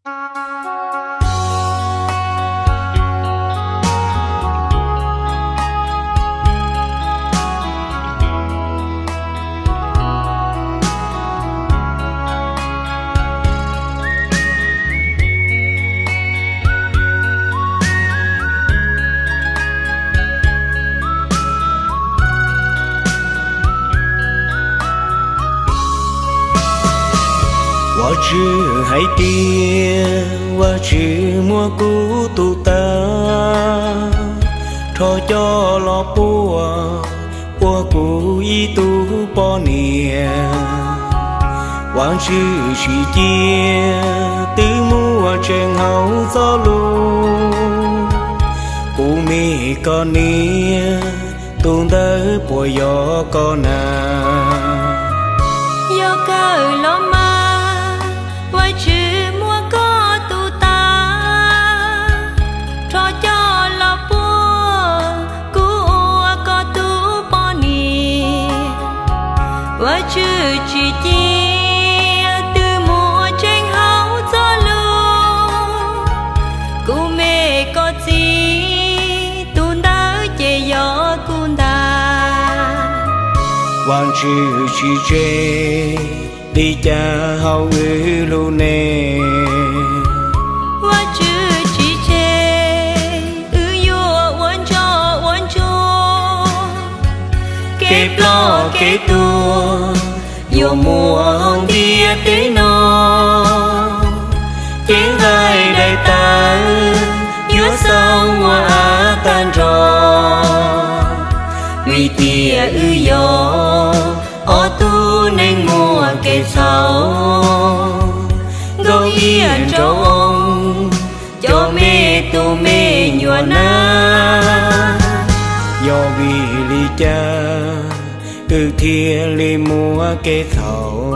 我只海边，我只蘑菇肚蛋，cho cho lo bùa cụ y tu bò nè, hoàng chữ chỉ chia từ mùa trên hậu gió lu, cụ mi con nè, tuôn tới bùa gió con à. Chữ chỉ chia từ mùa tranh hậu gió lu, cụ mẹ có gì tuôn đá chê gió cuốn ta. Hoàng chữ chỉ chê đi cha hậu ư lu nè. Hoàng chữ chỉ chê vua uốn cho kẹp lo kẹp tua. Vô mùa hồng kia tế nó tiếng gai đầy ta giữa sông hoa tan trò vì tia gió ở tu nên mùa kề sau gấu yên trâu ông cho mê tu mê nhua na do vì lý cha thiên lì mùa kê thảo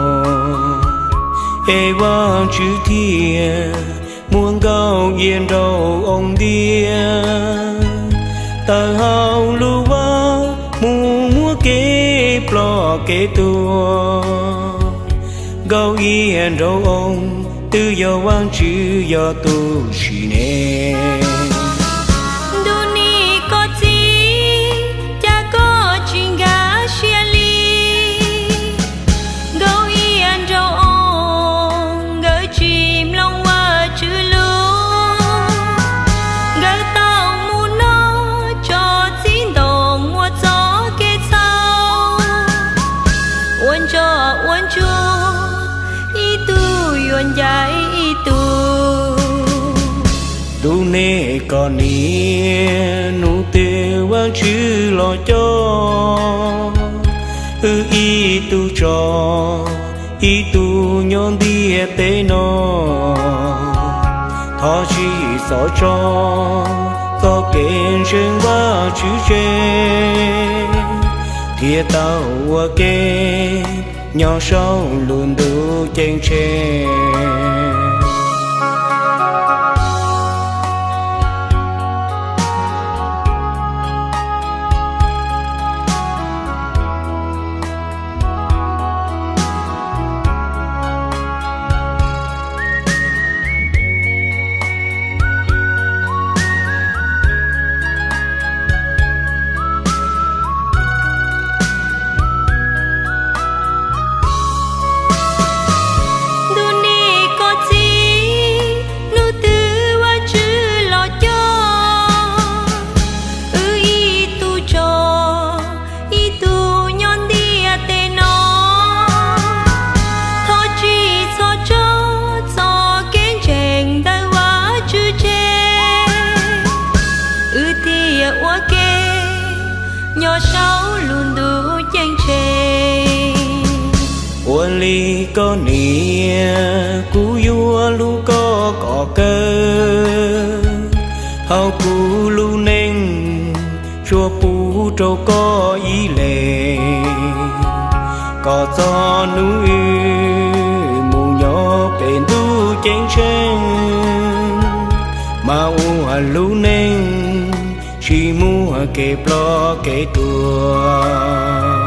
ê vang chữ thiên muôn cao yên đâu ông đia ta hao lu va mùa kê plo kê tua cao yên đâu ông tư do vang chữ do tu chỉ nè. Tu nê con nê nu tê vang chữ lo cho y tu cho y tu nhon đi tê nó thọ chỉ so cho kén trên va chữ chê thiệt tao kê nhỏ sau luôn đủ chén chê. nhỏ sáu luôn đủ chênh chê uốn ly có nia cú vua lu có cọ cơ hao cú lu nên chùa pu trâu có ý lệ có gió núi mù nhỏ bền tu chênh chênh mà u lu nên chỉ mua kẹp lo kẹp tua.